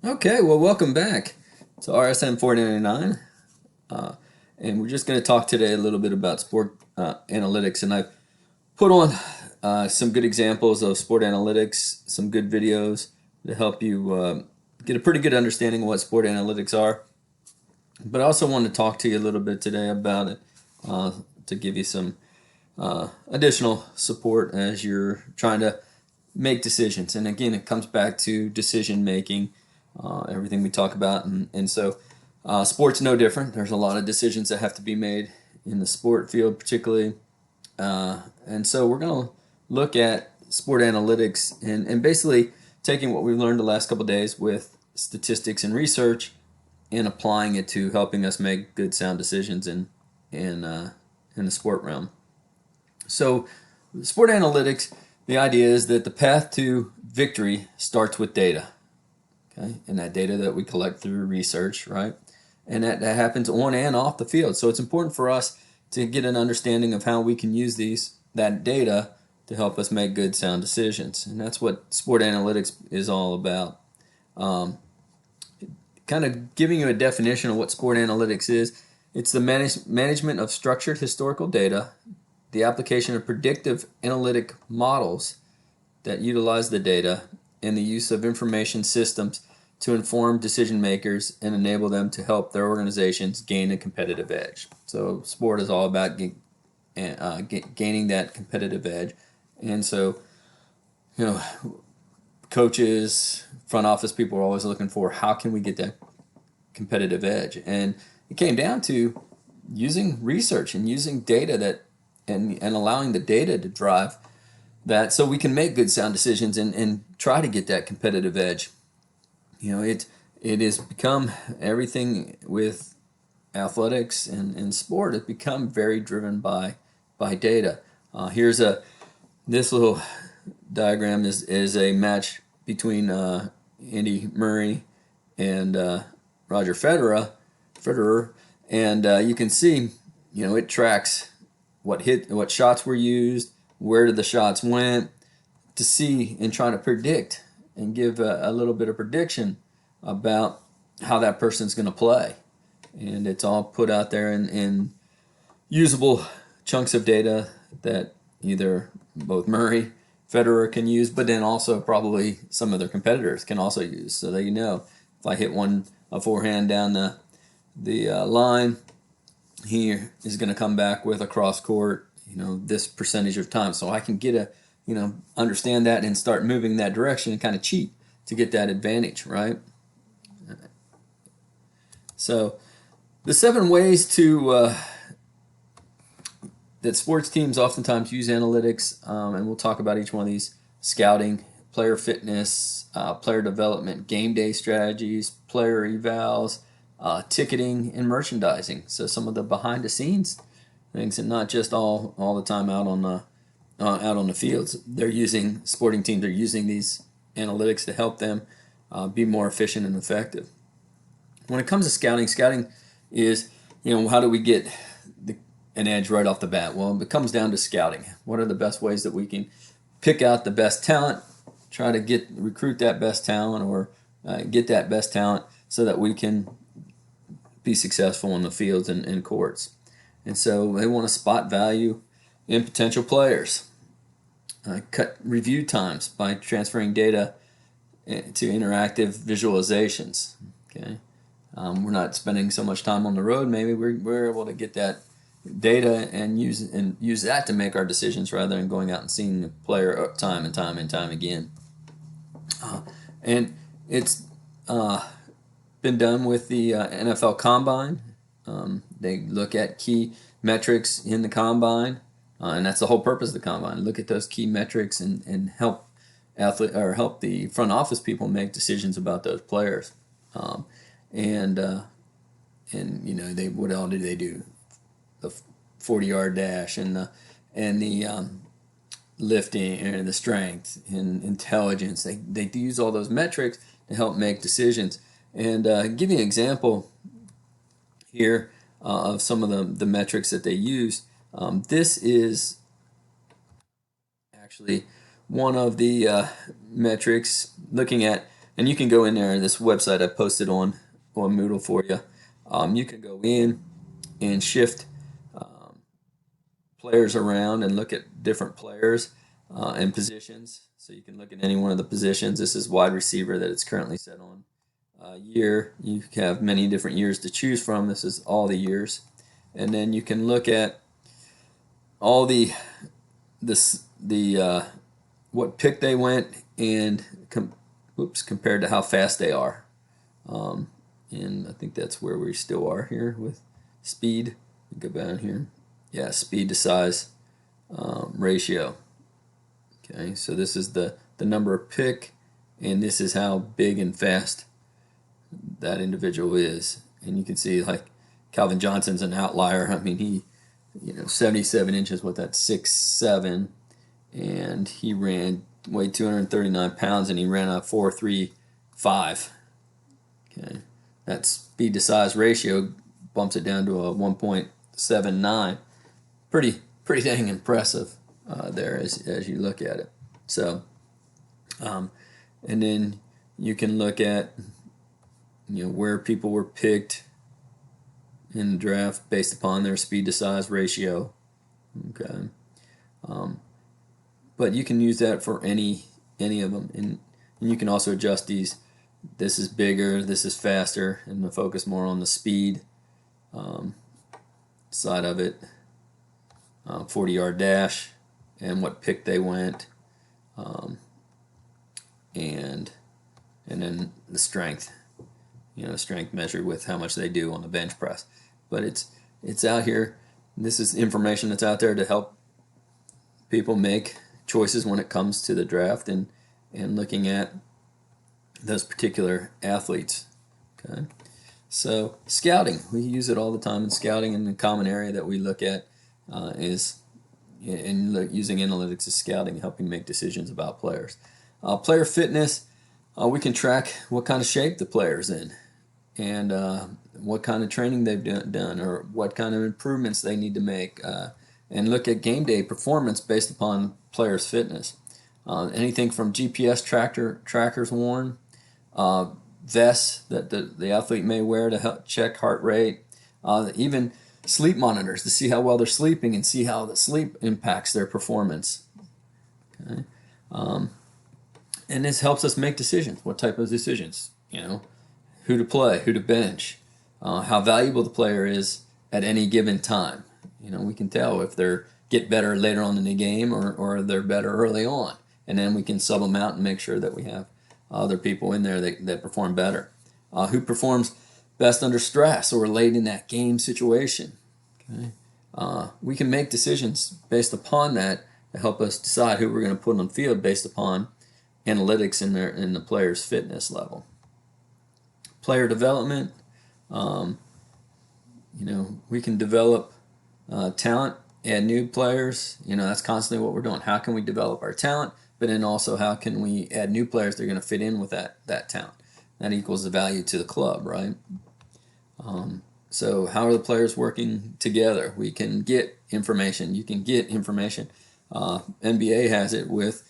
Okay, well, welcome back to RSM 499. Uh, and we're just going to talk today a little bit about sport analytics. And I've put on some good examples of sport analytics, some good videos to help you get a pretty good understanding of what sport analytics are. But I also want to talk to you a little bit today about it to give you some additional support as you're trying to make decisions. And again, it comes back to decision making, everything we talk about. And so sports no different. There's a lot of decisions that have to be made in the sport field, particularly. And so we're going to look at sport analytics and basically taking what we've learned the last couple of days with statistics and research and applying it to helping us make good, sound decisions in the sport realm. So, sport analytics, the idea is that the path to victory starts with data, okay? And that data that we collect through research, right? And that happens on and off the field. So it's important for us to get an understanding of how we can use that data to help us make good, sound decisions. And that's what sport analytics is all about. Kind of giving you a definition of what sport analytics is. It's the management of structured historical data, the application of predictive analytic models that utilize the data, and the use of information systems to inform decision makers and enable them to help their organizations gain a competitive edge. So, sport is all about gaining that competitive edge. And so, you know, coaches, front office people are always looking for how can we get that competitive edge. And it came down to using research and using data and allowing the data to drive that so we can make good sound decisions and try to get that competitive edge. It has become everything with athletics and sport has become very driven by data. Here's this little diagram is a match between Andy Murray and Roger Federer, and you can see, it tracks what shots were used, where the shots went, to see and try to predict and give a little bit of prediction about how that person's going to play. And it's all put out there in usable chunks of data that either both Murray, Federer can use, but then also probably some of their competitors can also use, so that if I hit a forehand down the line, he is going to come back with a cross court, this percentage of time, so I can understand that and start moving that direction and kind of cheat to get that advantage, right? So the 7 ways that sports teams oftentimes use analytics, and we'll talk about each one of these: scouting, player fitness, player development, game day strategies, player evals, ticketing, and merchandising. So some of the behind the scenes things, and not just all the time out on the fields. Sporting teams are using these analytics to help them be more efficient and effective. When it comes to scouting is, how do we get an edge right off the bat? Well, it comes down to scouting. What are the best ways that we can pick out the best talent, try to recruit that best talent, or get that best talent so that we can be successful in the fields and courts. And so they want to spot value in potential players, cut review times by transferring data to interactive visualizations. Okay, we're not spending so much time on the road. Maybe we're able to get that data and use that to make our decisions rather than going out and seeing the player time and time and time again. And it's been done with the NFL Combine. They look at key metrics in the Combine, and that's the whole purpose of the Combine. Look at those key metrics and help help the front office people make decisions about those players. And what all do they do? The 40-yard dash and the lifting and the strength and intelligence. They use all those metrics to help make decisions. And give you an example here of some of the metrics that they use. This is actually one of the metrics looking at And you can go in there, this website I posted on Moodle for you. You can go in and shift players around and look at different players and positions. So you can look at any one of the positions. This is wide receiver that it's currently set on. Year, you have many different years to choose from. This is all the years. And then you can look at all the what pick they went and compared to how fast they are. And I think that's where we still are here with speed. Go down here. Yeah, speed to size ratio. Okay, so this is the number of pick, and this is how big and fast that individual is. And you can see like Calvin Johnson's an outlier. I mean, he, 77 inches, what that's 6'7", and he weighed 239 pounds, and he ran a 4.35. Okay, that speed to size ratio bumps it down to a 1.79. Pretty dang impressive there as you look at it. So, and then you can look at where people were picked in the draft based upon their speed to size ratio. Okay, but you can use that for any of them, and you can also adjust these. This is bigger, this is faster, and to focus more on the speed side of it. 40-yard dash and what pick they went, and then the strength. Strength measured with how much they do on the bench press. But it's out here. This is information that's out there to help people make choices when it comes to the draft and looking at those particular athletes. Okay, so scouting, we use it all the time in scouting, and the common area that we look at is using analytics as scouting, helping make decisions about players. Player fitness, we can track what kind of shape the player's in, and what kind of training they've done, or what kind of improvements they need to make, and look at game day performance based upon players' fitness. Anything from GPS trackers worn, vests that the athlete may wear to help check heart rate, even sleep monitors to see how well they're sleeping and see how the sleep impacts their performance. Okay. And this helps us make decisions. What type of decisions? Who to play, who to bench, how valuable the player is at any given time. We can tell if they're get better later on in the game or they're better early on. And then we can sub them out and make sure that we have other people in there that perform better. Who performs best under stress or late in that game situation. Okay, we can make decisions based upon that to help us decide who we're going to put on the field based upon analytics in the player's fitness level. Player development, we can develop talent, add new players. That's constantly what we're doing. How can we develop our talent, but then also how can we add new players that are going to fit in with that talent? That equals the value to the club, right? So how are the players working together? We can get information. You can get information. NBA has it with,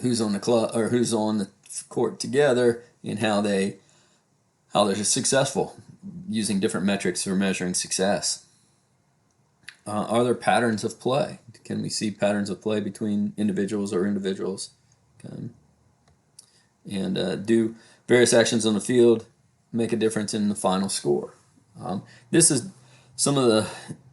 who's on the club or who's on the court together and how they're successful using different metrics for measuring success. Are there patterns of play? Can we see patterns of play between individuals or individuals? Okay. And do various actions on the field make a difference in the final score? This is some of the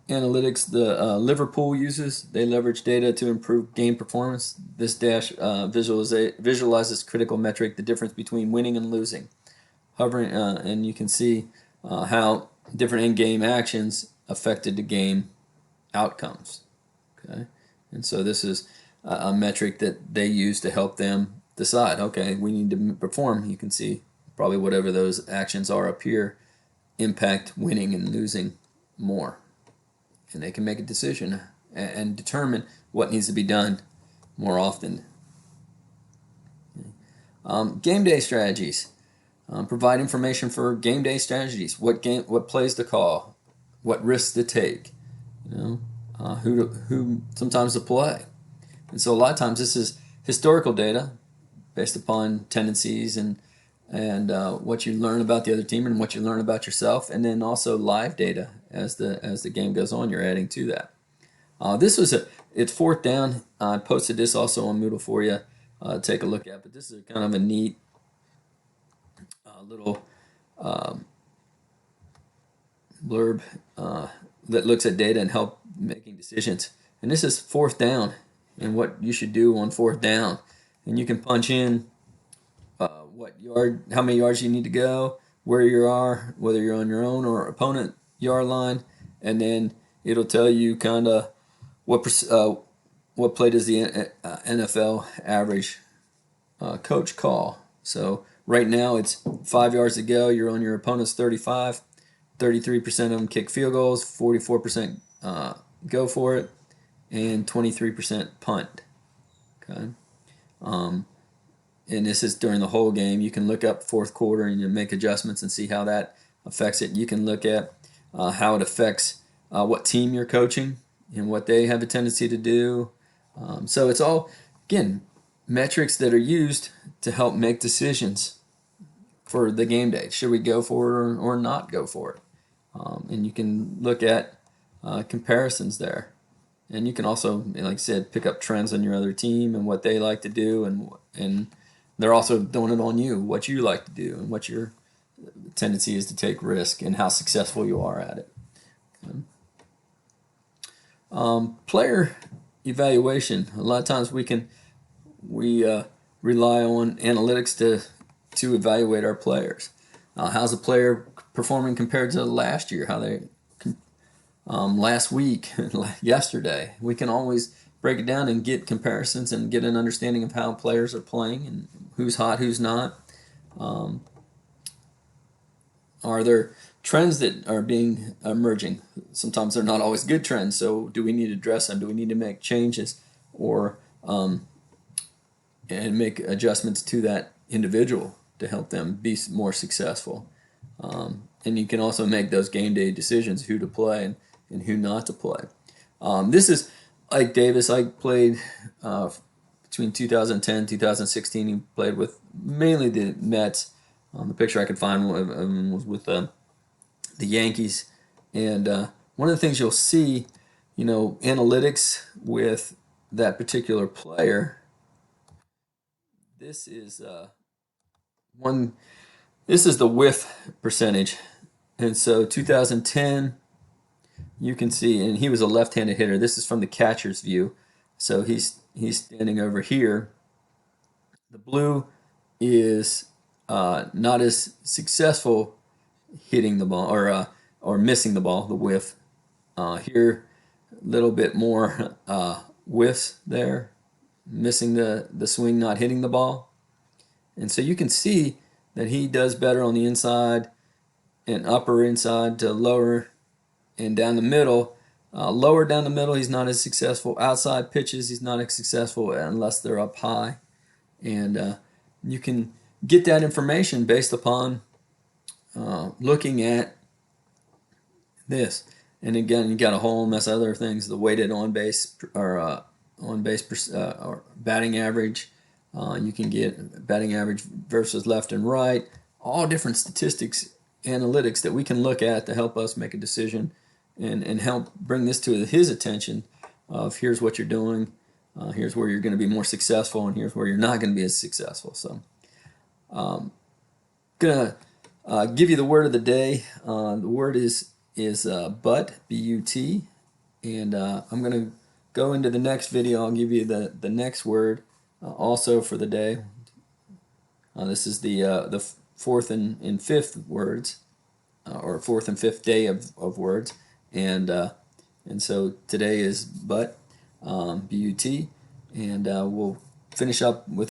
analytics the Liverpool uses. They leverage data to improve game performance. This dash visualizes critical metric, the difference between winning and losing. Hovering, and you can see how different in-game actions affected the game outcomes. Okay, and so this is a metric that they use to help them decide, okay, we need to perform. You can see probably whatever those actions are up here impact winning and losing more. And they can make a decision and determine what needs to be done more often. Game day strategies. Provide information for game day strategies. What plays to call, what risks to take, who sometimes to play. And so a lot of times this is historical data based upon tendencies and what you learn about the other team and what you learn about yourself, and then also live data as the game goes on. You're adding to that. It's fourth down. I posted this also on Moodle for you. Take a look at, but this is kind of a neat little blurb that looks at data and help making decisions. And this is fourth down and what you should do on fourth down. And you can punch in how many yards you need to go, where you are, whether you're on your own or opponent yard line, and then it'll tell you kind of what play does the NFL average coach call. So right now it's 5 yards to go. You're on your opponent's 35. 33% of them kick field goals, 44% go for it, and 23% punt. Okay. And this is during the whole game. You can look up fourth quarter and you make adjustments and see how that affects it. You can look at how it affects what team you're coaching and what they have a tendency to do. So it's all, again, metrics that are used to help make decisions for the game day. Should we go for it or not go for it? And you can look at comparisons there. And you can also, like I said, pick up trends on your other team and what they like to do, and they're also doing it on you, what you like to do and what your tendency is to take risk and how successful you are at it. Player evaluation. A lot of times we rely on analytics to evaluate our players. How's a player performing compared to last year? How they last week, yesterday? We can always break it down and get comparisons and get an understanding of how players are playing and who's hot, who's not. Are there trends that are being emerging? Sometimes they're not always good trends, so do we need to address them? Do we need to make changes or and make adjustments to that individual to help them be more successful? And you can also make those game day decisions, who to play and who not to play. This is Ike Davis. Ike played between 2010 2016. He played with mainly the Mets. The picture I could find was with the Yankees. And one of the things you'll see, analytics with that particular player. This is This is the whiff percentage. And so 2010, you can see, and he was a left-handed hitter. This is from the catcher's view. So he's standing over here. The blue is not as successful hitting the ball or missing the ball, the whiff. Here, a little bit more whiffs there, missing the swing, not hitting the ball. And so you can see that he does better on the inside and upper inside to lower and down the middle. Lower down the middle, he's not as successful. Outside pitches, he's not as successful unless they're up high. And you can get that information based upon looking at this. And again, you got a whole mess of other things: the weighted on base or batting average. You can get batting average versus left and right. All different statistics, analytics that we can look at to help us make a decision and help bring this to his attention of here's what you're doing, here's where you're going to be more successful, and here's where you're not going to be as successful. So I'm going to give you the word of the day. The word is but, B-U-T, and I'm going to go into the next video. I'll give you the next word also for the day. This is the fourth and fifth words, or fourth and fifth day of words, and so today is but, B-U-T, and we'll finish up with